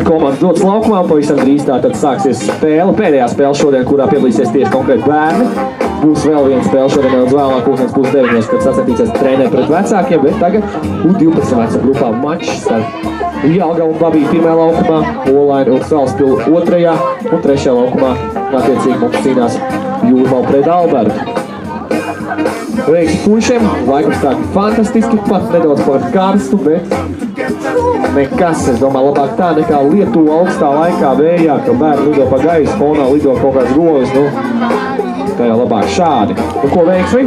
komandas dodas laukumā, pavisam drīz tātad sāksies spēle. Pēdējā spēle šodien, kurā piedalīsies tieši konkrēti bērni. Būs vēl viena spēle šodien nedaudz vēlāk, 9:30, kad sacensties treneri pret vecākiem, bet tagad U12 vecuma grupā mačs starp Jelgavu un Babiju pirmajā laukumā, Olaini un Salaspilu otrajā un trešajā laukumā. Attiecīgi mums cīnās Jūrmala pret Albertu. Veiks puišiem, laikam tā fantastiski, pat nedaudz par karstu, bet nekas, es domāju, labāk tā nekā Lietuva augstā laikā vējā, ka bērni lido pa gaisu, fonā lido kaut kāds govis, tā jau labāk šādi. Un ko veiksmi?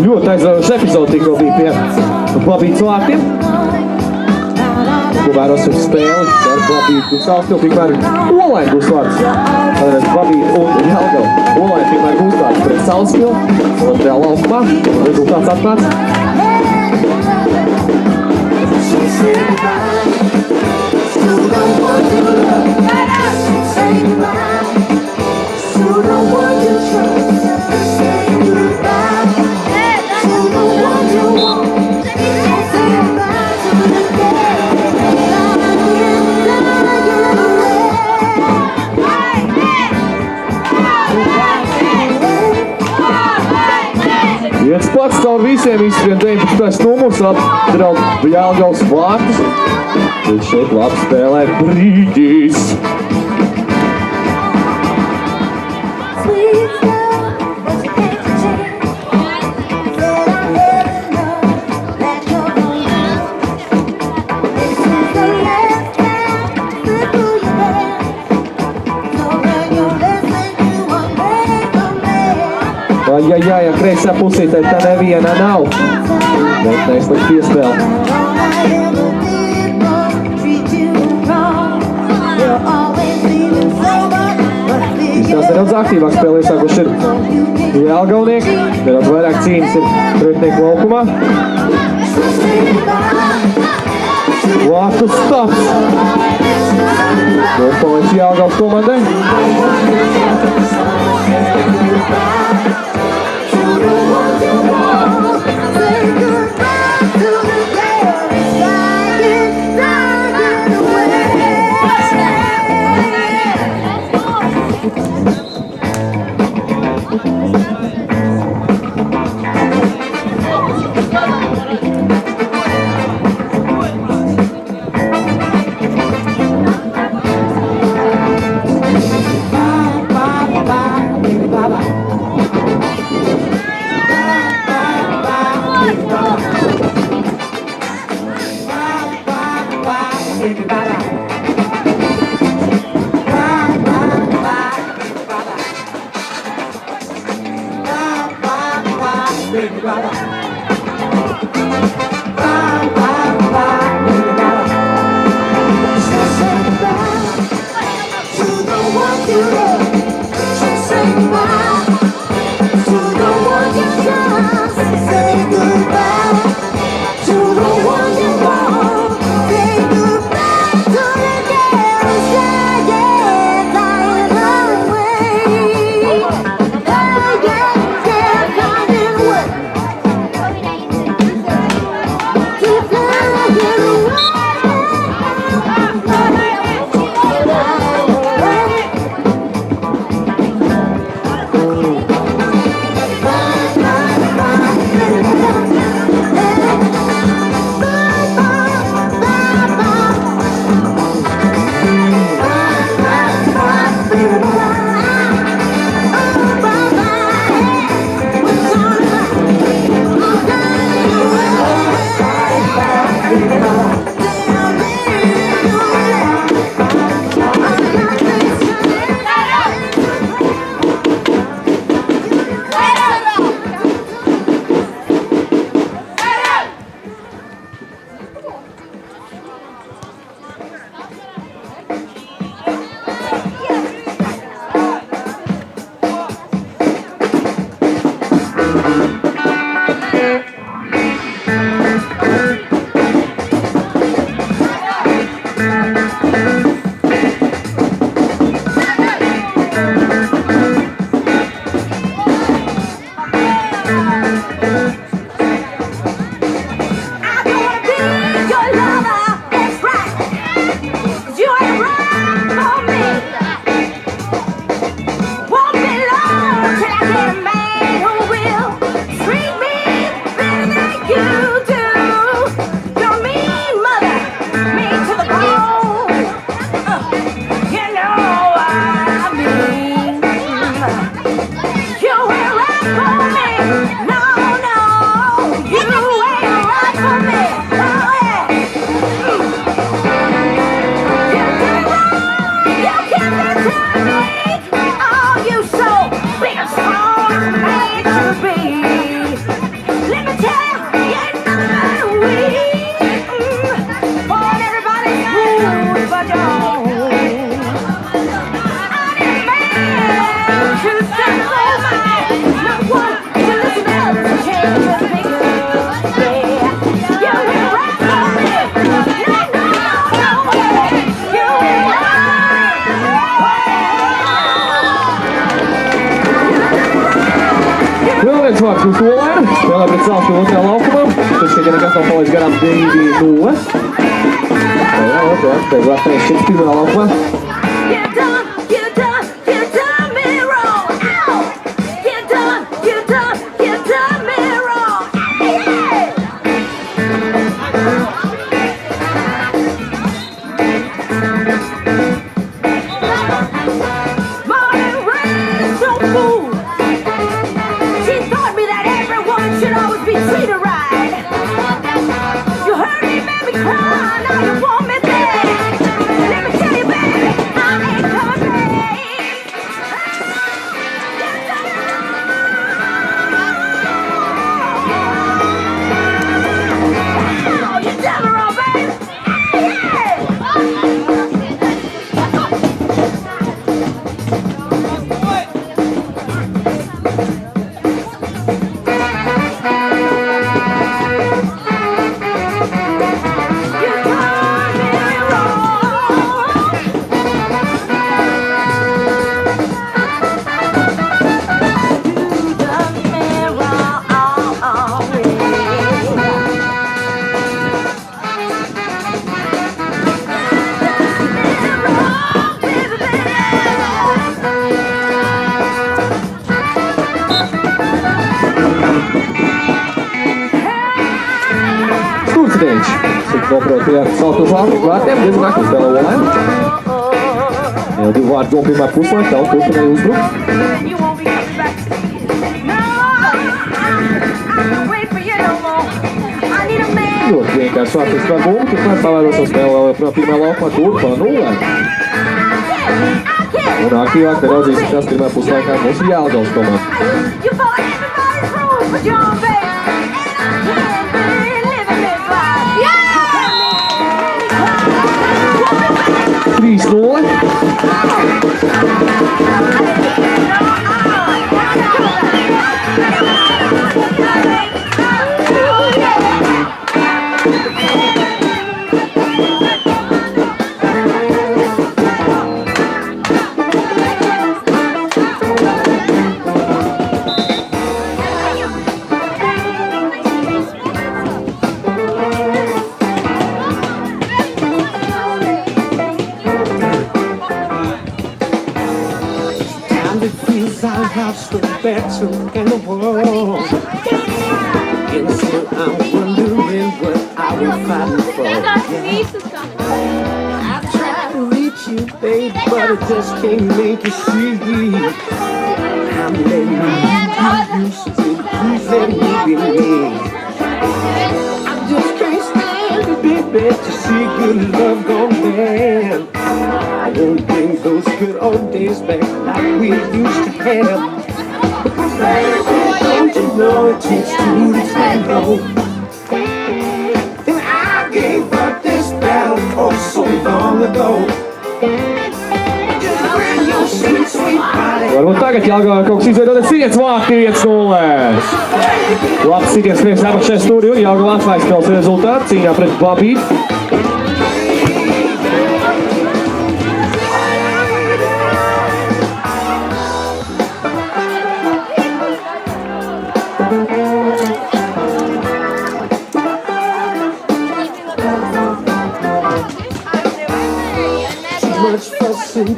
Ļoti aizraujošs epizode tikko bija pie Babītas vārtiem. Ko vērosim spēli ar Babītu un Salaspilu, tikmēr Olaini būs vārds. Tātad Babīta un Jelgava. Olaini tikmēr būs vārds pret Salaspilu. Otrajā laukumā. Rezultāts atnāca. Viens pats caur visiem izskrien 19. numurs, apdraud Jelgavas vārtus. Viņš šeit labi spēlē Brīdis. Ai, kreisā pusītē tā neviena nav. Bet neizlikt piespēli. Izskās nedaudz aktīvāk spēlē iesākuši ir Jelgavnieki. Nedaudz vairāk cīņas ir pretinieku laukumā. Vārtu stops. Points Jelgavas komandai. vārds būs Olaina. Spēlē pret Salstu otrajā laukumā. Tur šeit nekas nav palaidis garām 2-0. Jā, pēc vārds 3-4 pirmajā laukumā. Noproti ar Saltu vārtiem, diezgan aktīvi spēlē Olaina. Jau 2 vārdi doma pirmā puslaikā un turpināja uzbrukt. Ļoti vienkārši vārds kā bumbu, tikmēr pavēros savu spēli vēl joprojām pirmā laukumā turpā 0. Un aktīvāk neraudzīsim, kas pirmā puslaikā mums ir Jelgavas komanda. 3-0. Better in the world, and so I'm wondering what I will find for. I tried to reach you, babe, but I just can't make you see. I'm letting you used to who's letting me believe. I just can't stand it, baby, to see good love gone bad. I won't bring those good old days back like we used to have. Don't you know it takes two to tango? And I gave up this battle oh so long ago. Just bring your sweet, sweet body. Varbūt tagad Jelgavā kaut kas izveidoties ciets vārti 1-0. Labs sitiens priekš apakšējā stūri un Jelgavā atklājas spēles rezultātu cīņā pret Babīti.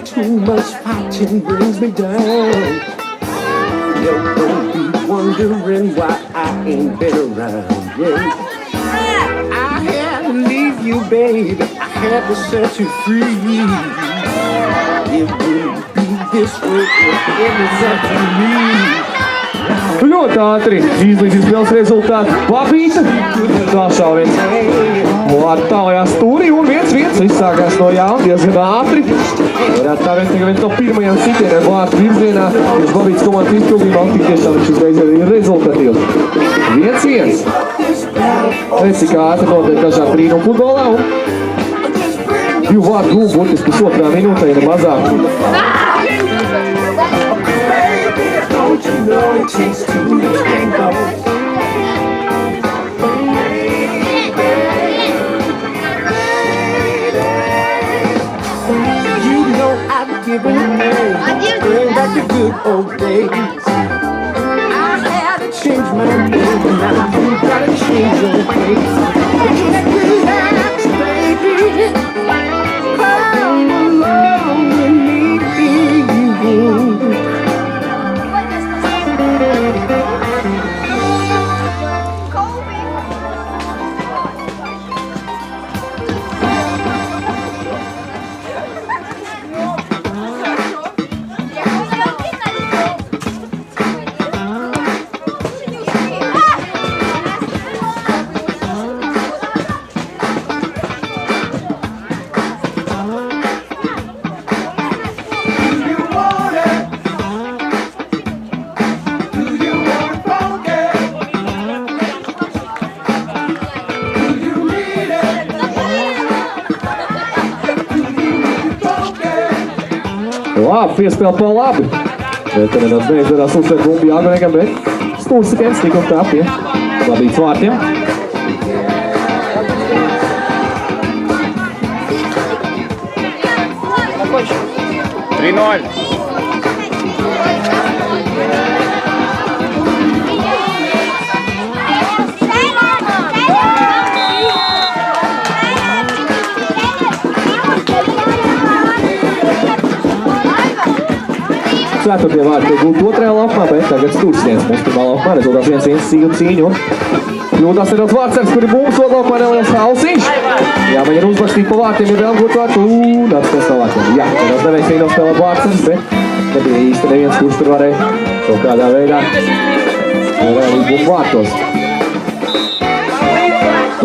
Too much fighting brings me down. You're gonna be wondering why I ain't been around. Yeah. I had to leave you, babe. I had to set you free. It wouldn't be this way if it was up to me. Ļoti ātri izlīdz spēles rezultātu Babīta. Tā šauviens vārdu tālajā stūrī un 1-1. Viss sākās no jauna diezgan ātri. Varētu tā viens no pirmajiem sitieniem vārtu virzienā. Uz Babītas komandas izpildījumā tik tiešām viņš uzreiz arī ir rezultatīvs. 1-1. Redz, cik ātri notiek dažādi brīnumi futbolā un 2 vārdu gūmu burtiski pusotrā minūtē, ja ne mazāk. Don't you know it takes two to tango? You know I've given you bring back the good old days. I had to change Now you gotta change your ways. Relax, baby. Come along with me. Labi, piespēl pa labi. Bet nedaudz neizdarās uzsvērt bumbu jāgoniekam, bet stūrs sitiens tik un tā pie labīts vārtiem. Ceturtie vārti tiek gūti otrajā laukumā, bet tagad stūrsnieks mums pirmā laukumā rezultāts 1-1 sīgu cīņu. Kļūdās nedaudz vārdsargs, kuri bumbu soda laukumā neliels Halsiņš. Jāmēģina uzbakstīt pa vārtiem, ir vēl gūt vārtu. Nāc no vārtiem. Jā, nedaudz neveicīgi nospēlē vārdsargs, bet nebija īsti neviens, kurš tur varēja kaut kādā veidā reāli bumbu vārtos.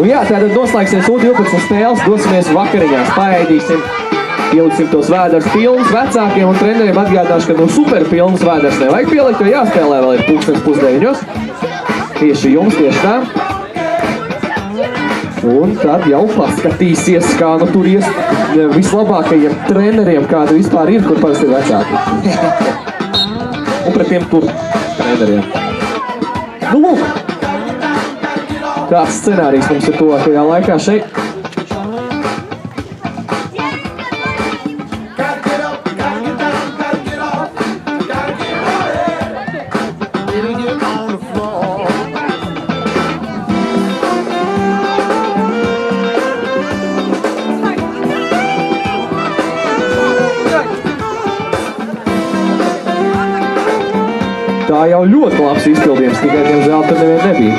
Jā, tātad noslēgsies U12 spēles, dosimies vakariņās, paēdīsim. Pieliksim tos vēders pilnus vecākiem un treneriem atgādināšu, ka super pilnus vēders nevajag pielikt, jo jāspēlē vēl ir 8:30. Tieši jums, tieši tā. Un tad jau paskatīsies, kā nu tur ies vislabākajiem treneriem, kāda vispār ir, kur parasti ir vecāki. Un pret tiem tur treneriem. Nu lūk, kāds scenārijs mums ir tuvākajā laikā šeit. Tā jau ļoti labs izpildījums, tikai diemžēl tur nevien nebija.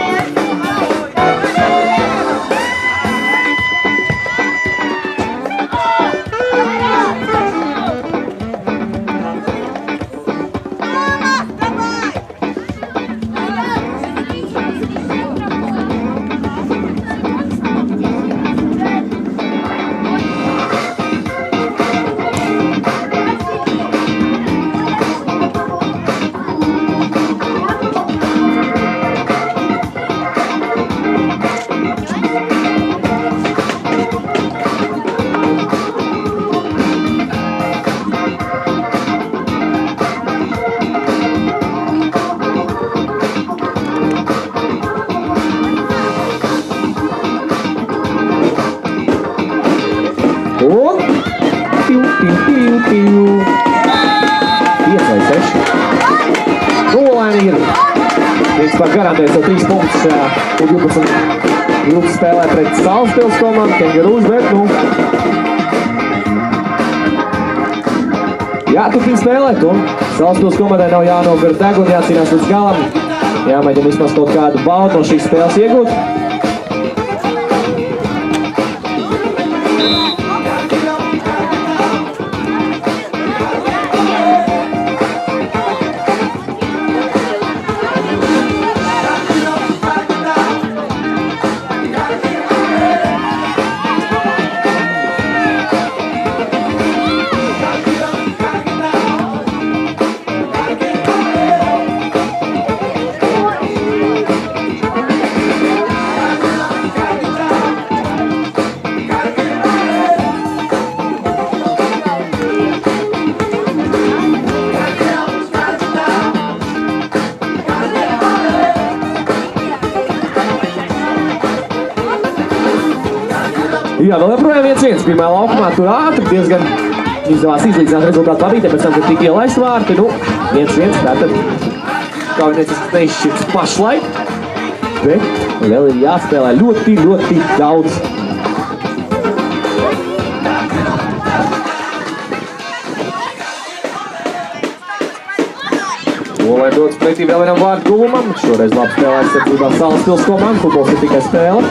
Un tiu. 5 vai 6. Nulēni ir. Principā garantēs jau 3 punktus šajā U12 grupas spēlē pret Salaspils komandu, Kengarūs, bet nu. Jāturpina spēlēt, un Salaspils komandai nav jānogara deguni, jācīnās līdz galam. Jāmēģina vismaz kaut kādu baudu no šīs spēles iegūt. Jā, vēl joprojām 1-1. Pirmā laukumā tur ātri diezgan izdevās izlīdzināt rezultātu labītē, pēc tam, kad tika ielaist vārti. Nu, 1-1, tātad kaujiniecisks neizšķirts pašlaik, bet vēl ir jāspēlē ļoti, ļoti daudz. Olē dodas pretī vēl vienam vārdu guvumam. Šoreiz labi spēlē aizsardzībā Salaspils komanda. Futbols ir tikai spēle.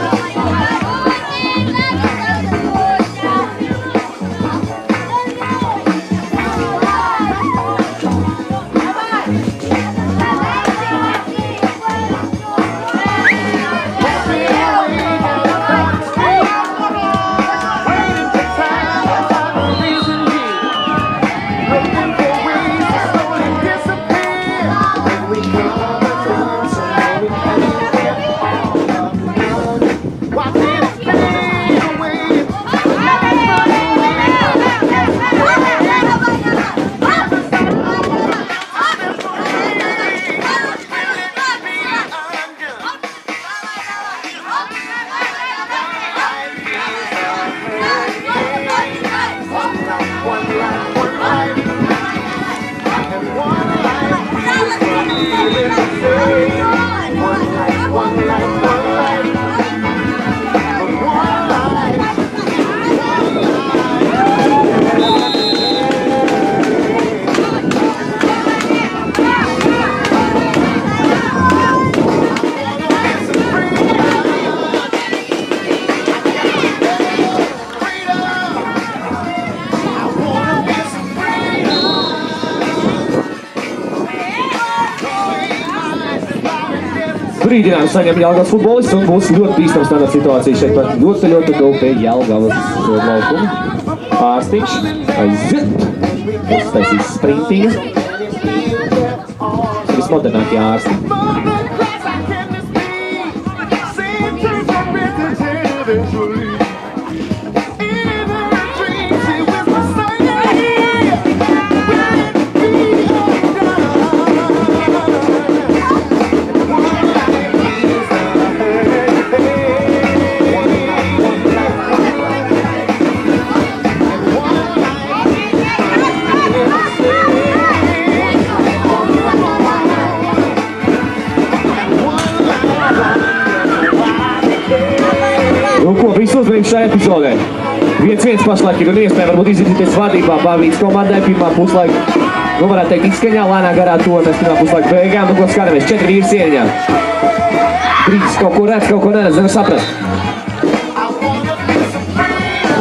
Brīdinājums saņem Jelgavas futbolists un būs ļoti bīstams tādā situācija šeit pat ļoti, ļoti tuvu pie Jelgavas laukuma. Ārstiņš aiziet. Uztaisīs sprintīnu. Vismodernākie ārsti. Visu uzmanību šajā epizodē. 1-1 pašlaik ir un iespēja varbūt izvirzīties vadībā Bavītas komandai pirmā puslaika. Varētu teikt izskaņā, lēnā garā toties pirmā puslaika beigām. Ko skatāmies? 4 vīri cieņā. Brīdis kaut ko redz, kaut ko neredz, nevar saprast.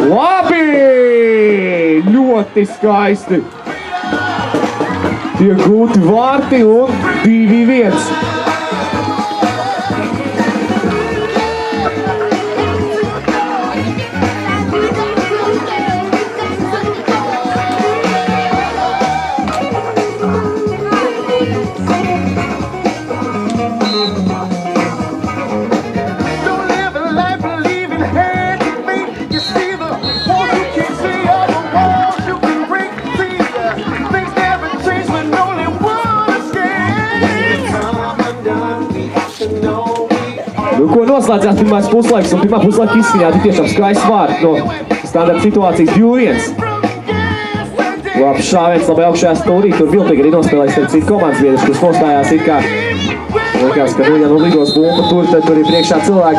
Labi! Ļoti skaisti! Tiek gūti vārti un 2-1. Ko noslēdzās pirmais puslaiks un pirmā puslaika izskaņā tiešām skaists vārds no standarta situācijas 2-1. Labs šāviens, labi augšējā stūrī, tur viltīgi arī nospēlēs ar citu komandas biedrus, kurus nostājās it kā. Likās, ka nu, ja nu lidos bumba tur, tad tur ir priekšā cilvēki.